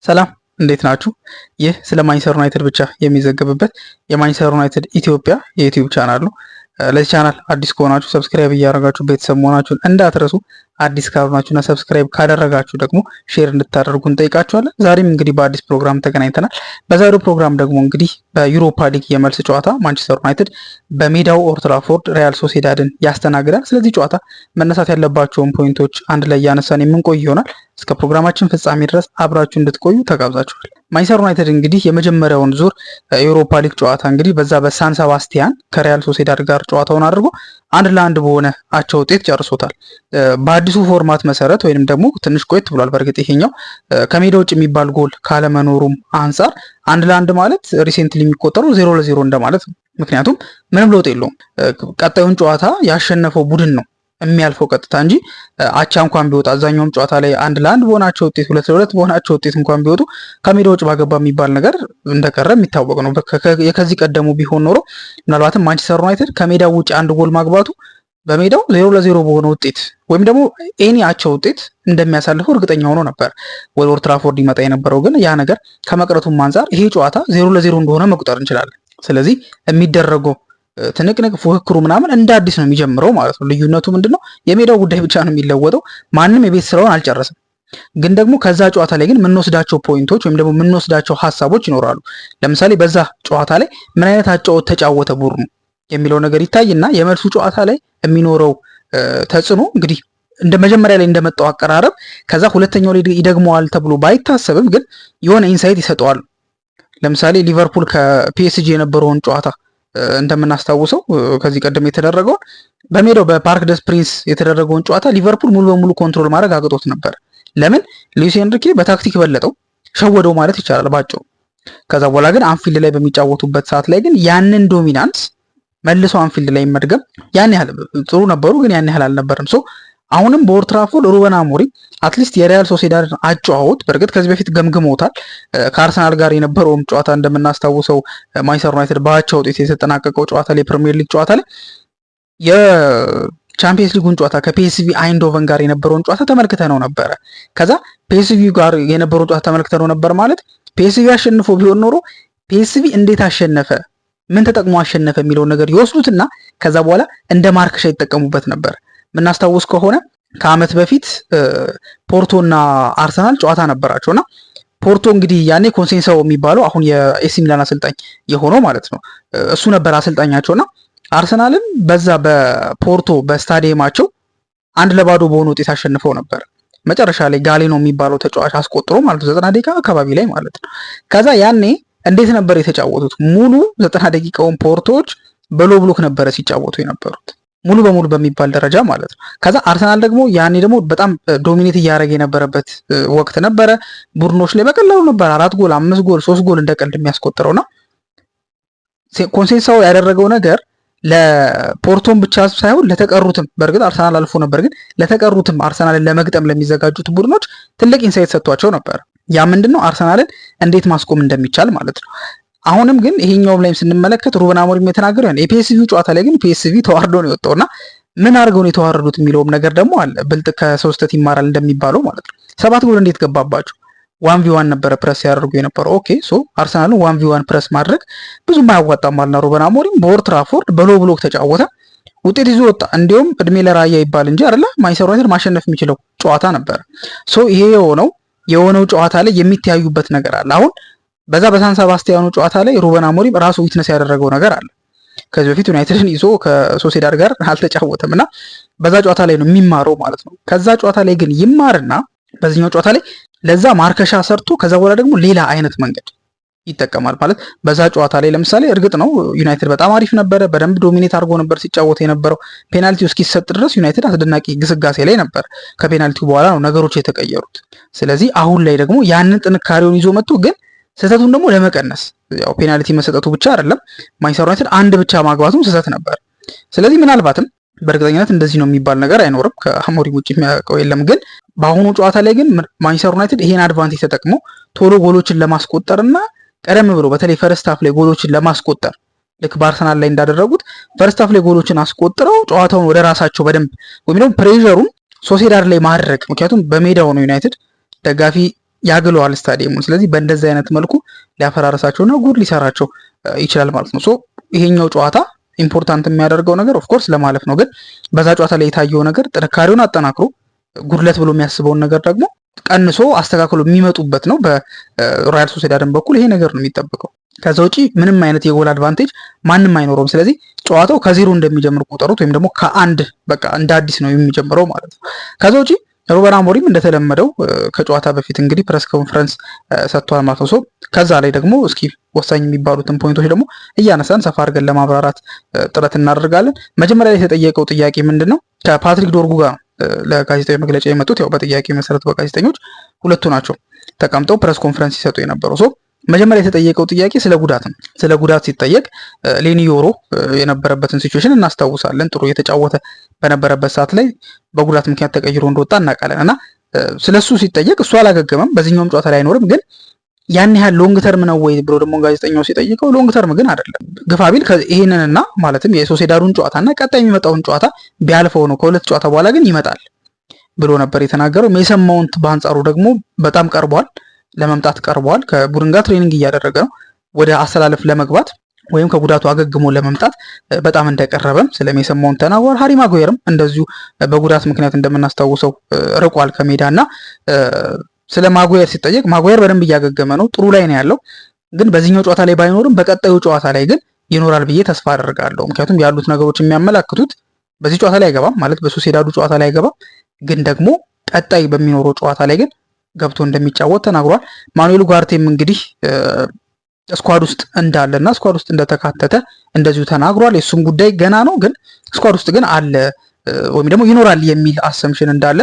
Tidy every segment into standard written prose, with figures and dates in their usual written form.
ሰላም እንዴት ናችሁ? ይህ ስለ ማንቸስተር ዩናይትድ ብቻ የሚዘገብበት የማንቸስተር ዩናይትድ ኢትዮጵያ የዩቲዩብ ቻናል ነው። ለዚህ ቻናል አዲስ ከሆናችሁ ሰብስክራይብ እያደረጋችሁ ቤተሰብ መሆናችሁን እንዳትረሱ። አዲስ ካልሆናችሁና ሰብስክራይብ ካደረጋችሁ ደግሞ ሼር እንድታደርጉ እንጠይቃችኋለን። ዛሬም እንግዲህ በአዲስ ፕሮግራም ተገናኝተናል። በዛሬው ፕሮግራም ደግሞ እንግዲህ በዩሮፓ ሊግ የመልስ ጨዋታ ማንቸስተር ዩናይትድ በሜዳው ኦልድ ትራፎርድ ሪያል ሶሲዳድን ያስተናግዳል። ስለዚህ ጨዋታ መነሳት ያለባቸውን ፖይንቶች አንድ ላይ እያነሳን የምንቆይ ይሆናል። እስከ ፕሮግራማችን ፍጻሜ ድረስ አብራችሁ እንድትቆዩ ተጋብዛችኋል። ማንቸስተር ዩናይትድ እንግዲህ የመጀመሪያውን ዙር የዩሮፓ ሊግ ጨዋታ እንግዲህ በዛ በሳን ሰባስቲያን ከሪያል ሶሲዳድ ጋር ጨዋታውን አድርጎ 1-1 በሆነ አቻ ውጤት ጨርሶታል። በአዲሱ ፎርማት መሰረት ወይንም ደግሞ ትንሽ ቆየት ብሏል። በእርግጥ ይሄኛው ከሜዳ ውጭ የሚባል ጎል ካለመኖሩም አንጻር 1-1 ማለት ሪሴንትሊ የሚቆጠሩ 0-0 እንደማለት ነው። ምክንያቱም ምንም ለውጥ የለውም። ቀጣዩን ጨዋታ ያሸነፈው ቡድን ነው የሚያልፈው ቀጥታ እንጂ አቻ እንኳን ቢወጣ አዛኛውም ጨዋታ ላይ 1-1 በሆናቸው ውጤት 2-2 በሆናቸው ውጤት እንኳን ቢወጡ ከሜዳ ውጭ ባገባ የሚባል ነገር እንደቀረ የሚታወቅ ነው። ከዚህ ቀደሙ ቢሆን ኖሮ ምናልባትም ማንቸስተር ዩናይትድ ከሜዳው ውጭ አንድ ጎል ማግባቱ በሜዳው 0-0 በሆነ ውጤት ወይም ደግሞ ኤኒ አቻ ውጤት እንደሚያሳልፈው እርግጠኛ ሆኖ ነበር ወደ ኦልድ ትራፎርድ ይመጣ የነበረው። ግን ያ ነገር ከመቅረቱም አንጻር ይሄ ጨዋታ 0-0 እንደሆነ መቁጠር እንችላለን። ስለዚህ የሚደረገው ትንቅንቅ ፉክክሩ ምናምን እንደ አዲስ ነው የሚጀምረው ማለት ነው። ልዩነቱ ምንድነው? የሜዳው ጉዳይ ብቻ ነው የሚለወጠው። ማንም የቤት ስራውን አልጨረሰም። ግን ደግሞ ከዛ ጨዋታ ላይ ግን የምንወስዳቸው ፖይንቶች ወይም ደግሞ የምንወስዳቸው ሀሳቦች ይኖራሉ። ለምሳሌ በዛ ጨዋታ ላይ ምን አይነት አጫወት ተጫወተ ቡድኑ የሚለው ነገር ይታይና የመልሱ ጨዋታ ላይ የሚኖረው ተጽዕኖ እንግዲህ እንደ መጀመሪያ ላይ እንደመጣው አቀራረብ ከዛ ሁለተኛው ላይ ይደግመዋል ተብሎ ባይታሰብም ግን የሆነ ኢንሳይት ይሰጠዋል። ለምሳሌ ሊቨርፑል ከፒኤስጂ የነበረውን ጨዋታ እንደምናስታውሰው ከዚህ ቀደም የተደረገውን በሜዳው በፓርክ ደስ ፕሪንስ የተደረገውን ጨዋታ ሊቨርፑል ሙሉ በሙሉ ኮንትሮል ማድረግ አቅቶት ነበር። ለምን? ሉዊስ ኤንሪኬ በታክቲክ በለጠው፣ ሸወደው ማለት ይቻላል ባጭሩ። ከዛ በኋላ ግን አንፊልድ ላይ በሚጫወቱበት ሰዓት ላይ ግን ያንን ዶሚናንስ መልሶ አንፊልድ ላይ መድገም ያን ያህል ጥሩ ነበሩ፣ ግን ያን ያህል አልነበረም። አሁንም በኦልድ ትራፎርድ ሩበን አሞሪም አትሊስት የሪያል ሶሲዳድ አጨዋወት በእርግጥ ከዚህ በፊት ገምግመውታል። ከአርሰናል ጋር የነበረውም ጨዋታ እንደምናስታውሰው ማንቸስተር ዩናይትድ በአቻ ውጤት የተጠናቀቀው ጨዋታ ላይ ፕሪሚየር ሊግ ጨዋታ ላይ የቻምፒየንስ ሊጉን ጨዋታ ከፒኤስቪ አይንዶቨን ጋር የነበረውን ጨዋታ ተመልክተነው ነበረ። ከዛ ፒኤስቪ ጋር የነበረውን ጨዋታ ተመልክተነው ነበር ማለት ፒኤስቪ አሸንፎ ቢሆን ኖሮ ፒኤስቪ እንዴት አሸነፈ፣ ምን ተጠቅሞ አሸነፈ የሚለውን ነገር ይወስዱትና ከዛ በኋላ እንደ ማርከሻ ይጠቀሙበት ነበር። ምናስታውስ ከሆነ ከአመት በፊት ፖርቶና አርሰናል ጨዋታ ነበራቸውና ፖርቶ እንግዲህ ያኔ ኮንሴንሳው የሚባለው አሁን የኤሲ ሚላን አሰልጣኝ የሆነው ማለት ነው እሱ ነበር አሰልጣኛቸውና አርሰናልን በዛ በፖርቶ በስታዲየማቸው 1-0 በሆነ ውጤት አሸንፈው ነበር። መጨረሻ ላይ ጋሌኖ የሚባለው ተጫዋች አስቆጥሮ ማለት 90 ደቂቃ አካባቢ ላይ ማለት ነው። ከዛ ያኔ እንዴት ነበር የተጫወቱት? ሙሉ 90 ደቂቃውን ፖርቶዎች በሎ ብሎክ ነበረ ሲጫወቱ የነበሩት ሙሉ በሙሉ በሚባል ደረጃ ማለት ነው። ከዛ አርሰናል ደግሞ ያኔ ደግሞ በጣም ዶሚኔት እያደረገ የነበረበት ወቅት ነበረ። ቡድኖች ላይ በቀላሉ ነበር 4 ጎል 5 ጎል 3 ጎል እንደቀልድ የሚያስቆጥረውና ኮንሴንሳው ያደረገው ነገር ለፖርቶን ብቻ ሳይሆን ለተቀሩትም በእርግጥ አርሰናል አልፎ ነበር፣ ግን ለተቀሩትም አርሰናልን ለመግጠም ለሚዘጋጁት ቡድኖች ትልቅ ኢንሳይት ሰጥቷቸው ነበር። ያ ምንድነው? አርሰናልን እንዴት ማስቆም እንደሚቻል ማለት ነው። አሁንም ግን ይሄኛውም ላይም ስንመለከት ሩበን አሞሪም የተናገረው ያን የፒኤስቪ ጨዋታ ላይ ግን ፒኤስቪ ተዋርዶ ነው የወጣውና ምን አድርገው ነው የተዋረዱት የሚለውም ነገር ደግሞ አለ። ብልጥ ከሰው ስህተት ይማራል እንደሚባለው ማለት ነው። 7 ጎል እንዴት ገባባቸው? 1v1 ነበረ ፕረስ ያደርጉ የነበረው። ኦኬ አርሰናልን 1v1 ፕረስ ማድረግ ብዙም አያዋጣም ማለት ነው። ሩበን አሞሪም በኦልድ ትራፎርድ በሎ ብሎክ ተጫወተ፣ ውጤት ይዞ ወጣ። እንዲሁም እድሜ ለራያ ይባል እንጂ አይደለ ማንቸስተር ዩናይትድ ማሸነፍ የሚችለው ጨዋታ ነበረ። ይሄ የሆነው ጨዋታ ላይ የሚተያዩበት ነገር አለ። አሁን በዛ በሳን ሰባስቲያኑ ጨዋታ ላይ ሩበን አሞሪም ራሱ ዊትነስ ያደረገው ነገር አለ። ከዚህ በፊት ዩናይትድን ይዞ ከሶሲዳድ ጋር አልተጫወተም እና በዛ ጨዋታ ላይ ነው የሚማረው ማለት ነው። ከዛ ጨዋታ ላይ ግን ይማርና በዚህኛው ጨዋታ ላይ ለዛ ማርከሻ ሰርቶ ከዛ በኋላ ደግሞ ሌላ አይነት መንገድ ይጠቀማል ማለት። በዛ ጨዋታ ላይ ለምሳሌ እርግጥ ነው ዩናይትድ በጣም አሪፍ ነበረ፣ በደንብ ዶሚኔት አድርጎ ነበር ሲጫወት የነበረው። ፔናልቲው እስኪሰጥ ድረስ ዩናይትድ አስደናቂ ግስጋሴ ላይ ነበር። ከፔናልቲው በኋላ ነው ነገሮች የተቀየሩት። ስለዚህ አሁን ላይ ደግሞ ያንን ጥንካሬውን ይዞ መጥቶ ግን ስህተቱን ደግሞ ለመቀነስ ያው ፔናልቲ መሰጠቱ ብቻ አይደለም፣ ማንቸስተር ዩናይትድ አንድ ብቻ ማግባቱም ስህተት ነበር። ስለዚህ ምናልባትም በእርግጠኝነት እንደዚህ ነው የሚባል ነገር አይኖርም፣ ከአሞሪም ውጭ የሚያውቀው የለም። ግን በአሁኑ ጨዋታ ላይ ግን ማንቸስተር ዩናይትድ ይሄን አድቫንቴጅ ተጠቅሞ ቶሎ ጎሎችን ለማስቆጠርና ቀደም ብሎ በተለይ ፈርስት ሃፍ ላይ ጎሎችን ለማስቆጠር ልክ በአርሰናል ላይ እንዳደረጉት ፈርስት ሃፍ ላይ ጎሎችን አስቆጥረው ጨዋታውን ወደ ራሳቸው በደንብ ወይም ደግሞ ፕሬሸሩን ሶሲዳድ ላይ ማድረግ። ምክንያቱም በሜዳው ነው ዩናይትድ ደጋፊ ያግለዋል ስታዲየሙን። ስለዚህ በእንደዚህ አይነት መልኩ ሊያፈራረሳቸውና ጉድ ሊሰራቸው ይችላል ማለት ነው። ሶ ይሄኛው ጨዋታ ኢምፖርታንት የሚያደርገው ነገር ኦፍኮርስ ለማለፍ ነው። ግን በዛ ጨዋታ ላይ የታየው ነገር ጥንካሬውን አጠናክሮ ጉድለት ብሎ የሚያስበውን ነገር ደግሞ ቀንሶ አስተካክሎ የሚመጡበት ነው። በሮያል ሶሴዳድን በኩል ይሄ ነገር ነው የሚጠበቀው። ከዛ ውጪ ምንም አይነት የጎል አድቫንቴጅ ማንም አይኖረውም። ስለዚህ ጨዋታው ከዜሮ እንደሚጀምር ቁጠሩት፣ ወይም ደግሞ ከአንድ በቃ እንደ አዲስ ነው የሚጀምረው ማለት ነው። ከዛ ውጪ ሩበን አሞሪም እንደተለመደው ከጨዋታ በፊት እንግዲህ ፕሬስ ኮንፈረንስ ሰጥቷል ማለት ነው። ከዛ ላይ ደግሞ እስኪ ወሳኝ የሚባሉትን ፖይንቶች ደግሞ እያነሳን ሰፋ አድርገን ለማብራራት ጥረት እናደርጋለን። መጀመሪያ ላይ የተጠየቀው ጥያቄ ምንድን ነው? ከፓትሪክ ዶርጉ ጋር ለጋዜጣዊ መግለጫ የመጡት ያው በጥያቄ መሰረት በጋዜጠኞች ሁለቱ ናቸው ተቀምጠው ፕሬስ ኮንፈረንስ ሲሰጡ የነበረው። መጀመሪያ የተጠየቀው ጥያቄ ስለ ጉዳት ነው። ስለ ጉዳት ሲጠየቅ ሌኒ ዮሮ የነበረበትን ሲቹዌሽን እናስታውሳለን። ጥሩ የተጫወተ በነበረበት ሰዓት ላይ በጉዳት ምክንያት ተቀይሮ እንደወጣ እናውቃለን እና ስለሱ ሲጠየቅ እሱ አላገገመም፣ በዚህኛውም ጨዋታ ላይ አይኖርም፣ ግን ያን ያህል ሎንግ ተርም ነው ወይ ብሎ ደግሞ ጋዜጠኛው ሲጠይቀው ሎንግ ተርም ግን አይደለም፣ ግፋቢል ይሄንንና ማለትም የሶሴዳዱን ጨዋታና ቀጣይ የሚመጣውን ጨዋታ ቢያልፈው ነው፣ ከሁለት ጨዋታ በኋላ ግን ይመጣል ብሎ ነበር የተናገረው። ሜሰን ማውንት በአንጻሩ ደግሞ በጣም ቀርቧል፣ ለመምጣት ቀርቧል። ከቡድን ጋር ትሬኒንግ እያደረገ ነው ወደ አሰላለፍ ለመግባት ወይም ከጉዳቱ አገግሞ ለመምጣት በጣም እንደቀረበም ስለ ሜሰን ማውንት ተናግሯል። ሃሪ ማጓየርም እንደዚሁ በጉዳት ምክንያት እንደምናስታውሰው ርቋል ከሜዳ እና ስለ ማጓየር ሲጠየቅ ማጓየር በደንብ እያገገመ ነው፣ ጥሩ ላይ ነው ያለው፣ ግን በዚህኛው ጨዋታ ላይ ባይኖርም በቀጣዩ ጨዋታ ላይ ግን ይኖራል ብዬ ተስፋ አደርጋለሁ። ምክንያቱም ያሉት ነገሮች የሚያመላክቱት በዚህ ጨዋታ ላይ አይገባም ማለት በሶሴዳዱ ጨዋታ ላይ አይገባም፣ ግን ደግሞ ቀጣይ በሚኖረው ጨዋታ ላይ ግን ገብቶ እንደሚጫወት ተናግሯል። ማኑኤል ኡጋርቴም እንግዲህ ስኳድ ውስጥ እንዳለና ስኳድ ውስጥ እንደተካተተ እንደዚሁ ተናግሯል። የሱም ጉዳይ ገና ነው፣ ግን ስኳድ ውስጥ ግን አለ ወይም ደግሞ ይኖራል የሚል አሰምሽን እንዳለ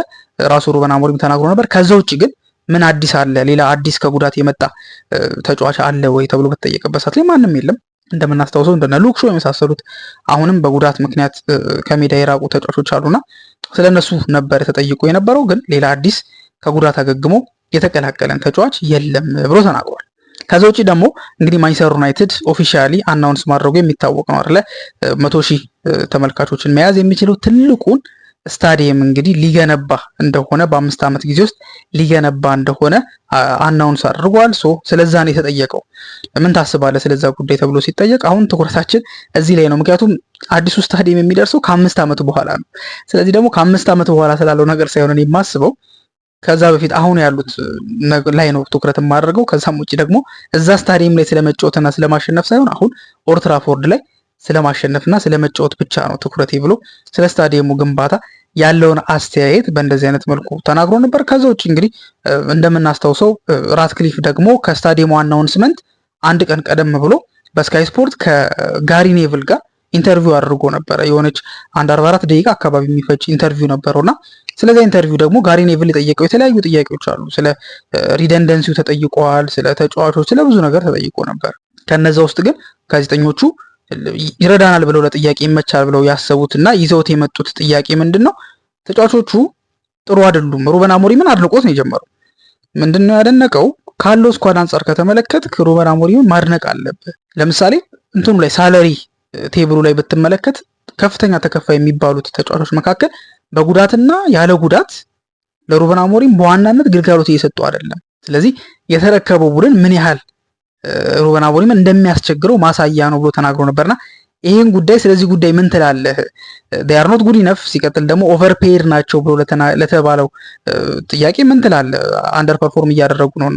ራሱ ሩበን አሞሪም ተናግሮ ነበር። ከዛ ውጭ ግን ምን አዲስ አለ፣ ሌላ አዲስ ከጉዳት የመጣ ተጫዋች አለ ወይ ተብሎ በተጠየቀበት ሰዓት ላይ ማንም የለም። እንደምናስታውሰው እንደነ ሉክሾ የመሳሰሉት አሁንም በጉዳት ምክንያት ከሜዳ የራቁ ተጫዋቾች አሉና ስለነሱ ነበር ተጠይቆ የነበረው። ግን ሌላ አዲስ ከጉዳት አገግሞ የተቀላቀለን ተጫዋች የለም ብሎ ተናግሯል። ከዛ ውጪ ደግሞ እንግዲህ ማንቸስተር ዩናይትድ ኦፊሻሊ አናውንስ ማድረጉ የሚታወቅ ነው አይደለ? 100,000 ተመልካቾችን መያዝ የሚችለው ትልቁን ስታዲየም እንግዲህ ሊገነባ እንደሆነ በ5 ዓመት ጊዜ ውስጥ ሊገነባ እንደሆነ አናውንስ አድርጓል። ስለዛ ነው የተጠየቀው። ምን ታስባለህ ስለዛ ጉዳይ ተብሎ ሲጠየቅ አሁን ትኩረታችን እዚህ ላይ ነው። ምክንያቱም አዲሱ ስታዲየም የሚደርሰው ከ5 ዓመት በኋላ ነው። ስለዚህ ደግሞ ከ5 ዓመት በኋላ ስላለው ነገር ሳይሆን የማስበው ከዛ በፊት አሁን ያሉት ላይ ነው ትኩረት የማደርገው። ከዛም ውጭ ደግሞ እዛ ስታዲየም ላይ ስለመጫወትና ስለማሸነፍ ሳይሆን አሁን ኦልድ ትራፎርድ ላይ ስለማሸነፍና ስለመጫወት ብቻ ነው ትኩረቴ ብሎ ስለ ስታዲየሙ ግንባታ ያለውን አስተያየት በእንደዚህ አይነት መልኩ ተናግሮ ነበር። ከዛ ውጭ እንግዲህ እንደምናስታውሰው ራትክሊፍ ደግሞ ከስታዲየሙ አናውንስመንት አንድ ቀን ቀደም ብሎ በስካይ ስፖርት ከጋሪ ኔቭል ጋር ኢንተርቪው አድርጎ ነበረ። የሆነች 44 ደቂቃ አካባቢ የሚፈጅ ኢንተርቪው ነበረውና ስለዛ ኢንተርቪው ደግሞ ጋሪ ኔቭል የጠየቀው የተለያዩ ጥያቄዎች አሉ። ስለ ሪደንደንሲው ተጠይቀዋል፣ ስለ ተጫዋቾች፣ ስለ ብዙ ነገር ተጠይቆ ነበር። ከነዛ ውስጥ ግን ጋዜጠኞቹ ይረዳናል ብለው ለጥያቄ ይመቻል ብለው ያሰቡትና ይዘውት የመጡት ጥያቄ ምንድን ነው? ተጫዋቾቹ ጥሩ አይደሉም። ሩበን አሞሪምን አድንቆት ነው የጀመረው። ምንድነው ያደነቀው? ካለው ስኳድ አንጻር ከተመለከት ሩበን አሞሪምን ማድነቅ አለብህ። ለምሳሌ እንትኑ ላይ ሳለሪ ቴብሉ ላይ ብትመለከት ከፍተኛ ተከፋይ የሚባሉት ተጫዋቾች መካከል በጉዳትና ያለ ጉዳት ለሩበን አሞሪም በዋናነት ግልጋሎት እየሰጡ አይደለም። ስለዚህ የተረከበው ቡድን ምን ያህል ሩበን አሞሪም እንደሚያስቸግረው ማሳያ ነው ብሎ ተናግሮ ነበርና ይህን ጉዳይ ስለዚህ ጉዳይ ምን ትላለህ? they are not good enough ሲቀጥል ደግሞ ኦቨርፔድ ናቸው ብሎ ለተባለው ጥያቄ ምን ትላለህ? አንደር ፐርፎርም እያደረጉ ነው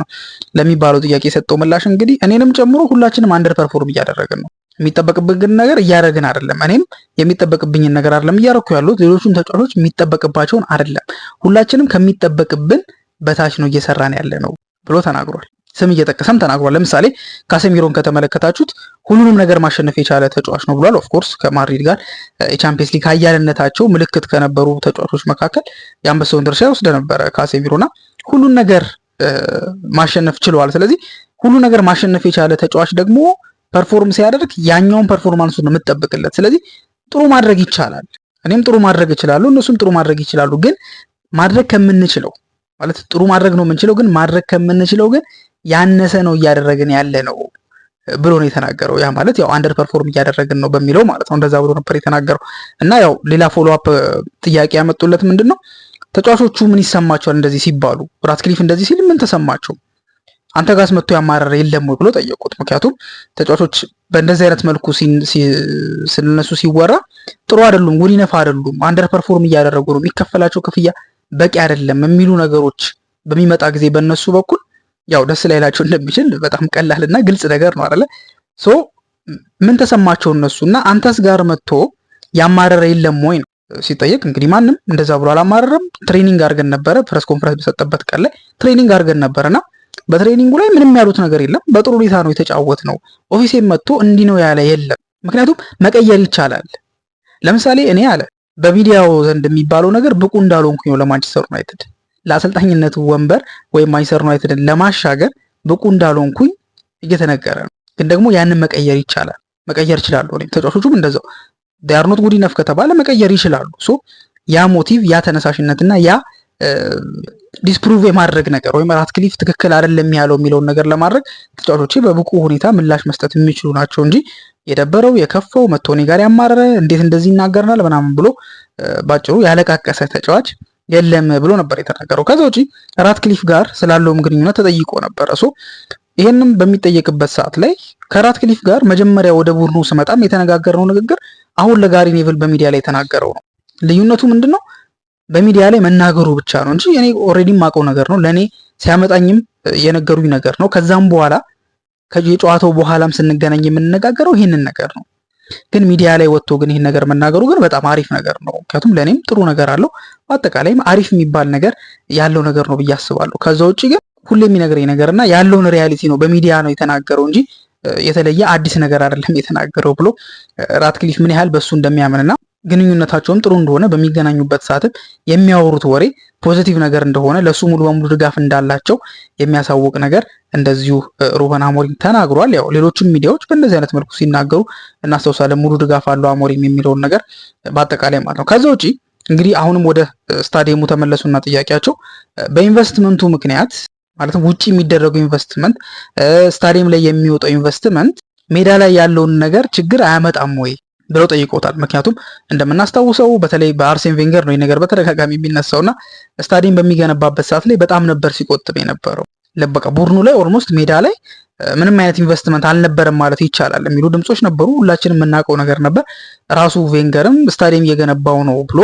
ለሚባለው ጥያቄ የሰጠው ምላሽ እንግዲህ እኔንም ጨምሮ ሁላችንም አንደር ፐርፎርም እያደረግን ነው። የሚጠበቅብን ነገር እያደረግን አይደለም። እኔም የሚጠበቅብኝን ነገር አይደለም እያደረኩ ያሉት፣ ሌሎቹም ተጫዋቾች የሚጠበቅባቸውን አይደለም። ሁላችንም ከሚጠበቅብን በታች ነው እየሰራን ያለ ነው ብሎ ተናግሯል። ስም እየጠቀሰም ተናግሯል። ለምሳሌ ካሴሚሮን ከተመለከታችሁት ሁሉንም ነገር ማሸነፍ የቻለ ተጫዋች ነው ብሏል። ኦፍኮርስ ከማድሪድ ጋር የቻምፒየንስ ሊግ ኃያልነታቸው ምልክት ከነበሩ ተጫዋቾች መካከል የአንበሳውን ድርሻ ይወስደ ነበረ ካሴሚሮና ሁሉን ነገር ማሸነፍ ችለዋል። ስለዚህ ሁሉ ነገር ማሸነፍ የቻለ ተጫዋች ደግሞ ፐርፎርም ሲያደርግ ያኛውን ፐርፎርማንሱ ነው የምትጠብቅለት። ስለዚህ ጥሩ ማድረግ ይቻላል። እኔም ጥሩ ማድረግ እችላለሁ፣ እነሱም ጥሩ ማድረግ ይችላሉ። ግን ማድረግ ከምንችለው ማለት ጥሩ ማድረግ ነው የምንችለው፣ ግን ማድረግ ከምንችለው ግን ያነሰ ነው እያደረግን ያለ ነው ብሎ ነው የተናገረው። ያ ማለት ያው አንደር ፐርፎርም እያደረግን ነው በሚለው ማለት ነው። እንደዛ ብሎ ነበር የተናገረው። እና ያው ሌላ ፎሎ አፕ ጥያቄ ያመጡለት ምንድነው ተጫዋቾቹ ምን ይሰማቸዋል እንደዚህ ሲባሉ? ራትክሊፍ እንደዚህ ሲል ምን ተሰማቸው? አንተ ጋርስ መጥቶ ያማረረ የለም ወይ ብሎ ጠየቁት። ምክንያቱም ተጫዋቾች በእንደዚህ አይነት መልኩ ስለነሱ ሲወራ ጥሩ አይደሉም፣ ጉድ ይነፋ አይደሉም፣ አንደር ፐርፎርም እያደረጉ ነው፣ የሚከፈላቸው ክፍያ በቂ አይደለም የሚሉ ነገሮች በሚመጣ ጊዜ በእነሱ በኩል ያው ደስ ላይላቸው እንደሚችል በጣም ቀላልና ግልጽ ነገር ነው አይደለ? ሶ ምን ተሰማቸው እነሱ እና አንተስ ጋር መጥቶ ያማረረ የለም ወይ ነው ሲጠየቅ። እንግዲህ ማንም እንደዛ ብሎ አላማረረም። ትሬኒንግ አድርገን ነበረ፣ ፕሬስ ኮንፈረንስ በሰጠበት ቀን ላይ ትሬኒንግ አድርገን ነበርና በትሬኒንጉ ላይ ምንም ያሉት ነገር የለም። በጥሩ ሁኔታ ነው የተጫወት ነው። ኦፊሴም መጥቶ እንዲህ ነው ያለ የለም። ምክንያቱም መቀየር ይቻላል። ለምሳሌ እኔ አለ በሚዲያው ዘንድ የሚባለው ነገር ብቁ እንዳልሆንኩኝ ነው ለማንቸስተር ዩናይትድ ለአሰልጣኝነቱ ወንበር ወይም ማንቸስተር ዩናይትድን ለማሻገር ብቁ እንዳልሆንኩኝ እየተነገረ ነው። ግን ደግሞ ያንን መቀየር ይቻላል፣ መቀየር ይችላሉ። እኔም ተጫዋቾቹም እንደዛው ዳርኖት ጉድ ኢነፍ ከተባለ መቀየር ይችላሉ። ሶ ያ ሞቲቭ ያ ተነሳሽነትና ያ ዲስፕሩቭ የማድረግ ነገር ወይም ራትክሊፍ ትክክል አይደለም ያለው የሚለውን ነገር ለማድረግ ተጫዋቾቼ በብቁ ሁኔታ ምላሽ መስጠት የሚችሉ ናቸው እንጂ የደበረው የከፈው መጥቶ እኔ ጋር ያማረረ እንዴት እንደዚህ ይናገርናል ምናምን ብሎ ባጭሩ ያለቃቀሰ ተጫዋች የለም ብሎ ነበር የተናገረው። ከዛ ውጪ ራትክሊፍ ጋር ስላለውም ግንኙነት ተጠይቆ ነበር። ሶ ይሄንም በሚጠየቅበት ሰዓት ላይ ከራትክሊፍ ጋር መጀመሪያ ወደ ቡድኑ ስመጣም የተነጋገረው ንግግር አሁን ለጋሪ ኔቭል በሚዲያ ላይ የተናገረው ነው። ልዩነቱ ምንድነው? በሚዲያ ላይ መናገሩ ብቻ ነው እንጂ እኔ ኦልሬዲ ማውቀው ነገር ነው። ለኔ ሲያመጣኝም የነገሩኝ ነገር ነው። ከዛም በኋላ ከጨዋታው በኋላም ስንገናኝ የምንነጋገረው ይሄንን ነገር ነው። ግን ሚዲያ ላይ ወጥቶ ግን ይሄን ነገር መናገሩ ግን በጣም አሪፍ ነገር ነው። ምክንያቱም ለኔም ጥሩ ነገር አለው፣ በአጠቃላይም አሪፍ የሚባል ነገር ያለው ነገር ነው ብዬ አስባለሁ። ከዛ ውጪ ግን ሁሌ የሚነግረኝ ነገርና ያለውን ሪያሊቲ ነው በሚዲያ ነው የተናገረው እንጂ የተለየ አዲስ ነገር አይደለም የተናገረው ብሎ ራትክሊፍ ምን ያህል በሱ እንደሚያምንና ግንኙነታቸውም ጥሩ እንደሆነ በሚገናኙበት ሰዓት የሚያወሩት ወሬ ፖዚቲቭ ነገር እንደሆነ ለሱ ሙሉ በሙሉ ድጋፍ እንዳላቸው የሚያሳውቅ ነገር እንደዚሁ ሩበን አሞሪም ተናግሯል። ያው ሌሎችም ሚዲያዎች በእንደዚህ አይነት መልኩ ሲናገሩ እናስታውሳለን። ሙሉ ድጋፍ አለው አሞሪም የሚለውን ነገር በአጠቃላይ ማለት ነው። ከዛ ውጪ እንግዲህ አሁንም ወደ ስታዲየሙ ተመለሱና ጥያቄያቸው በኢንቨስትመንቱ ምክንያት ማለትም ውጪ የሚደረገው ኢንቨስትመንት ስታዲየም ላይ የሚወጣው ኢንቨስትመንት ሜዳ ላይ ያለውን ነገር ችግር አያመጣም ወይ ብለው ጠይቀውታል። ምክንያቱም እንደምናስታውሰው በተለይ በአርሴን ቬንገር ነው ይህ ነገር በተደጋጋሚ የሚነሳውና ስታዲየም በሚገነባበት ሰዓት ላይ በጣም ነበር ሲቆጥብ የነበረው። ለበቃ ቡድኑ ላይ ኦልሞስት ሜዳ ላይ ምንም አይነት ኢንቨስትመንት አልነበረም ማለት ይቻላል የሚሉ ድምጾች ነበሩ። ሁላችንም የምናውቀው ነገር ነበር። ራሱ ቬንገርም ስታዲየም እየገነባው ነው ብሎ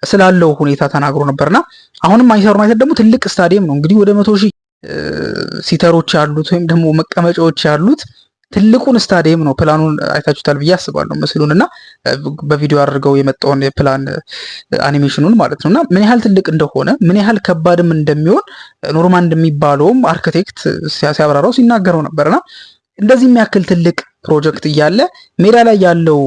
ስላለው ሁኔታ ተናግሮ ነበርና አሁንም ማንቸስተር ዩናይትድ ደግሞ ትልቅ ስታዲየም ነው እንግዲህ ወደ 100,000 ሲተሮች ያሉት ወይም ደግሞ መቀመጫዎች ያሉት ትልቁን ስታዲየም ነው። ፕላኑን አይታችሁታል ብዬ አስባለሁ ምስሉን እና በቪዲዮ አድርገው የመጣውን የፕላን አኒሜሽኑን ማለት ነው እና ምን ያህል ትልቅ እንደሆነ ምን ያህል ከባድም እንደሚሆን ኖርማንድ የሚባለውም አርክቴክት ሲያብራራው ሲናገረው ነበርና እንደዚህ የሚያክል ትልቅ ፕሮጀክት እያለ ሜዳ ላይ ያለው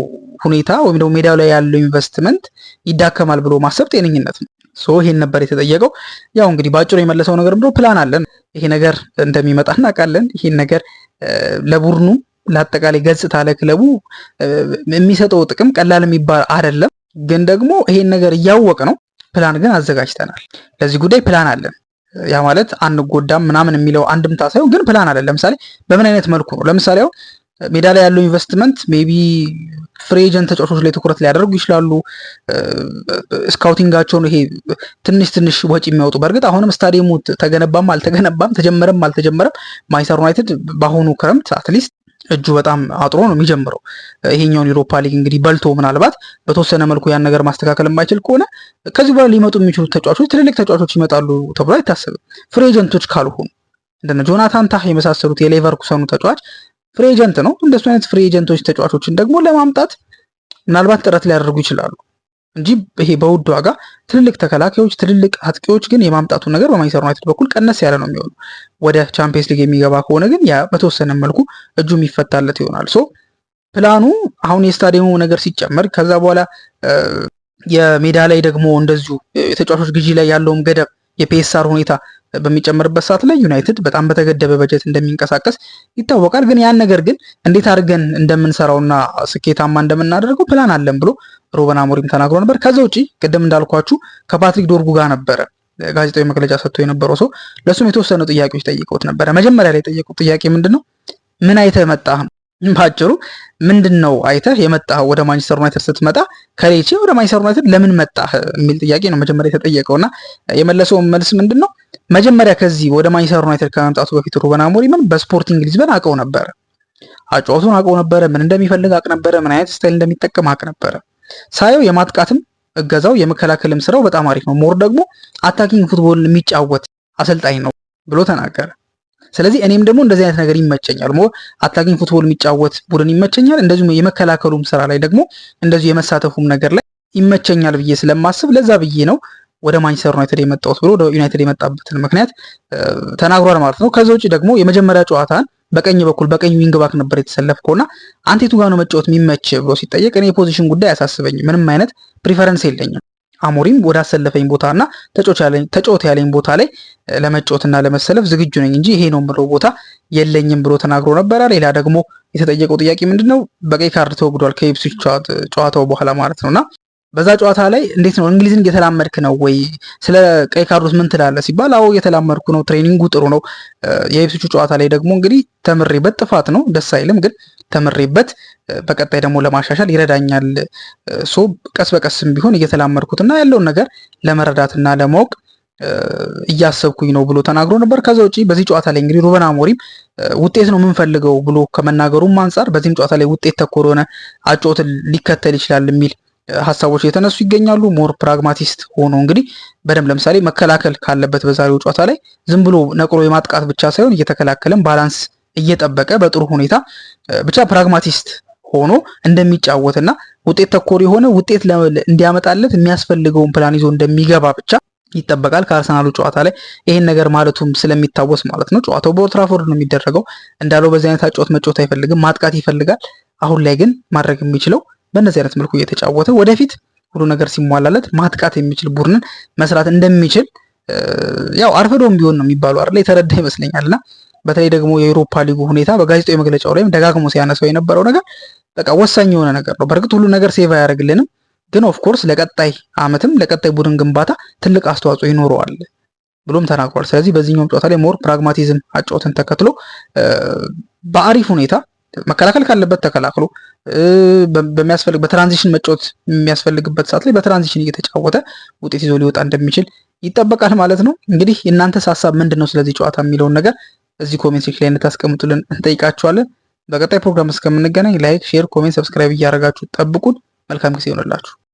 ሁኔታ ወይም ደግሞ ሜዳው ላይ ያለው ኢንቨስትመንት ይዳከማል ብሎ ማሰብ ጤነኝነት ነው። ይሄን ነበር የተጠየቀው። ያው እንግዲህ ባጭሩ የመለሰው ነገር ብሎ ፕላን አለን፣ ይሄ ነገር እንደሚመጣ እናውቃለን። ይሄን ነገር ለቡድኑ ለአጠቃላይ ገጽታ ለክለቡ የሚሰጠው ጥቅም ቀላል የሚባል አይደለም። ግን ደግሞ ይሄን ነገር እያወቀ ነው ፕላን ግን አዘጋጅተናል። ለዚህ ጉዳይ ፕላን አለን። ያ ማለት አንጎዳም ምናምን የሚለው አንድምታ ሳይሆን ግን ፕላን አለን። ለምሳሌ በምን አይነት መልኩ ነው? ለምሳሌ አሁን ሜዳ ላይ ያለው ኢንቨስትመንት ሜቢ ፍሪ ኤጀንት ተጫዋቾች ላይ ትኩረት ሊያደርጉ ይችላሉ። ስካውቲንጋቸውን ይሄ ትንሽ ወጪ የሚያወጡ በእርግጥ አሁንም ስታዲየሙ ተገነባም አልተገነባም ተጀመረም አልተጀመረም ማንቸስተር ዩናይትድ በአሁኑ ክረምት አትሊስት እጁ በጣም አጥሮ ነው የሚጀምረው። ይሄኛውን ዩሮፓ ሊግ እንግዲህ በልቶ ምናልባት በተወሰነ መልኩ ያን ነገር ማስተካከል የማይችል ከሆነ ከዚህ በኋላ ሊመጡ የሚችሉ ተጫዋቾች ትልልቅ ተጫዋቾች ይመጣሉ ተብሎ አይታሰብም። ፍሪ ኤጀንቶች ካልሆኑ እንደነ ጆናታን ታህ የመሳሰሉት የሌቨርኩሰኑ ተጫዋች ፍሪ ኤጀንት ነው። እንደሱ አይነት ፍሪ ኤጀንቶች ተጫዋቾችን ደግሞ ለማምጣት ምናልባት ጥረት ሊያደርጉ ይችላሉ እንጂ ይሄ በውድ ዋጋ ትልልቅ ተከላካዮች ትልልቅ አጥቂዎች ግን የማምጣቱ ነገር በማንቸስተር ዩናይትድ በኩል ቀነስ ያለ ነው የሚሆነው። ወደ ቻምፒየንስ ሊግ የሚገባ ከሆነ ግን ያ በተወሰነ መልኩ እጁ የሚፈታለት ይሆናል። ፕላኑ አሁን የስታዲየሙ ነገር ሲጨመር ከዛ በኋላ የሜዳ ላይ ደግሞ እንደዚሁ የተጫዋቾች ግዢ ላይ ያለውም ገደብ የፒኤስአር ሁኔታ በሚጨምርበት ሰዓት ላይ ዩናይትድ በጣም በተገደበ በጀት እንደሚንቀሳቀስ ይታወቃል። ግን ያን ነገር ግን እንዴት አድርገን እንደምንሰራውና ስኬታማ እንደምናደርገው ፕላን አለን ብሎ ሩበን አሞሪም ተናግሮ ነበር። ከዛ ውጪ ቅድም እንዳልኳችሁ ከፓትሪክ ዶርጉ ጋር ነበረ ጋዜጣዊ መግለጫ ሰጥቶ የነበረው ሰው ለሱም የተወሰኑ ጥያቄዎች ጠይቀውት ነበረ። መጀመሪያ ላይ የጠየቁት ጥያቄ ምንድነው? ምን አይተህ መጣህ ነው። ባጭሩ ምንድነው አይተህ የመጣህ ወደ ማንቸስተር ዩናይትድ ስትመጣ ከሌቼ ወደ ማንቸስተር ዩናይትድ ለምን መጣህ የሚል ጥያቄ ነው መጀመሪያ የተጠየቀውና የመለሰው መልስ ምንድነው መጀመሪያ ከዚህ ወደ ማንቸስተር ዩናይትድ ከመምጣቱ በፊት ሩበን አሞሪምን በስፖርቲንግ ሊዝበን አውቀው ነበር። አጫወቱን አውቀው ነበረ፣ ምን እንደሚፈልግ አውቅ ነበረ፣ ምን አይነት ስታይል እንደሚጠቀም አውቅ ነበረ። ሳየው የማጥቃትም እገዛው የመከላከልም ስራው በጣም አሪፍ ነው፣ ሞር ደግሞ አታኪንግ ፉትቦል የሚጫወት አሰልጣኝ ነው ብሎ ተናገረ። ስለዚህ እኔም ደግሞ እንደዚህ አይነት ነገር ይመቸኛል፣ ሞር አታኪንግ ፉትቦል የሚጫወት ቡድን ይመቸኛል። እንደዚሁም የመከላከሉም ስራ ላይ ደግሞ እንደዚሁ የመሳተፉም ነገር ላይ ይመቸኛል ብዬ ስለማስብ ለዛ ብዬ ነው ወደ ማንቸስተር ዩናይትድ የመጣሁት ብሎ ወደ ዩናይትድ የመጣበትን ምክንያት ተናግሯል ማለት ነው። ከዛ ውጭ ደግሞ የመጀመሪያ ጨዋታን በቀኝ በኩል በቀኝ ዊንግ ባክ ነበር የተሰለፍከውና አንተ የቱ ጋር ነው መጫወት የሚመች ብሎ ሲጠየቅ እኔ የፖዚሽን ጉዳይ አያሳስበኝም፣ ምንም አይነት ፕሪፈረንስ የለኝም። አሞሪም ወደ አሰለፈኝ ቦታና ተጫወት ያለኝ ቦታ ላይ ለመጫወትና ለመሰለፍ ዝግጁ ነኝ እንጂ ይሄ ነው የምለው ቦታ የለኝም ብሎ ተናግሮ ነበረ። ሌላ ደግሞ የተጠየቀው ጥያቄ ምንድነው በቀይ ካርድ ተወግዷል ከኢፕስዊች ጨዋታው በኋላ ማለት ነውና በዛ ጨዋታ ላይ እንዴት ነው እንግሊዝን እየተላመድክ ነው ወይ ስለ ቀይ ካርዶስ ምን ትላለህ ሲባል አዎ እየተላመድኩ ነው፣ ትሬኒንጉ ጥሩ ነው። የኢፕስዊቹ ጨዋታ ላይ ደግሞ እንግዲህ ተምሬበት ጥፋት ነው ደስ አይልም፣ ግን ተምሬበት በቀጣይ ደግሞ ለማሻሻል ይረዳኛል። ሶ ቀስ በቀስም ቢሆን እየተላመድኩትና ያለውን ነገር ለመረዳትና ለማወቅ እያሰብኩኝ ነው ብሎ ተናግሮ ነበር። ከዛ ውጪ በዚህ ጨዋታ ላይ እንግዲህ ሩበን አሞሪም ውጤት ነው የምንፈልገው ብሎ ከመናገሩም አንጻር በዚህም ጨዋታ ላይ ውጤት ተኮር ሆነ አጨዋወት ሊከተል ይችላል የሚል ሀሳቦች የተነሱ ይገኛሉ። ሞር ፕራግማቲስት ሆኖ እንግዲህ በደንብ ለምሳሌ መከላከል ካለበት በዛሬው ጨዋታ ላይ ዝም ብሎ ነቅሎ የማጥቃት ብቻ ሳይሆን እየተከላከለም ባላንስ እየጠበቀ በጥሩ ሁኔታ ብቻ ፕራግማቲስት ሆኖ እንደሚጫወትና ውጤት ተኮር የሆነ ውጤት እንዲያመጣለት የሚያስፈልገውን ፕላን ይዞ እንደሚገባ ብቻ ይጠበቃል። ከአርሰናሉ ጨዋታ ላይ ይሄን ነገር ማለቱም ስለሚታወስ ማለት ነው። ጨዋታው በኦልድ ትራፎርድ ነው የሚደረገው። እንዳለው በዚህ አይነት አጨዋወት መጫወት አይፈልግም፣ ማጥቃት ይፈልጋል። አሁን ላይ ግን ማድረግ የሚችለው በእነዚህ አይነት መልኩ እየተጫወተ ወደፊት ሁሉ ነገር ሲሟላለት ማጥቃት የሚችል ቡድንን መስራት እንደሚችል ያው አርፈዶም ቢሆን ነው የሚባለው አይደል የተረዳ ይመስለኛልና በተለይ ደግሞ የአውሮፓ ሊጉ ሁኔታ በጋዜጣዊ መግለጫው ላይም ደጋግሞ ሲያነሳው የነበረው ነገር በቃ ወሳኝ የሆነ ነገር ነው። በእርግጥ ሁሉ ነገር ሴቭ አያደርግልንም፣ ግን ኦፍ ኮርስ ለቀጣይ አመትም ለቀጣይ ቡድን ግንባታ ትልቅ አስተዋጽኦ ይኖረዋል ብሎም ተናግሯል። ስለዚህ በዚህኛው ጨዋታ ላይ ሞር ፕራግማቲዝም አጨዋወትን ተከትሎ በአሪፍ ሁኔታ መከላከል ካለበት ተከላክሎ በሚያስፈልግ በትራንዚሽን መጫወት የሚያስፈልግበት ሰዓት ላይ በትራንዚሽን እየተጫወተ ውጤት ይዞ ሊወጣ እንደሚችል ይጠበቃል ማለት ነው። እንግዲህ የእናንተስ ሀሳብ ምንድነው ስለዚህ ጨዋታ የሚለውን ነገር እዚህ ኮሜንት ሴክሽን ላይ እንድታስቀምጡልን እንጠይቃችኋለን። በቀጣይ ፕሮግራም እስከምንገናኝ ላይክ፣ ሼር፣ ኮሜንት፣ ሰብስክራይብ እያደረጋችሁ ጠብቁን። መልካም ጊዜ ይሆንላችሁ።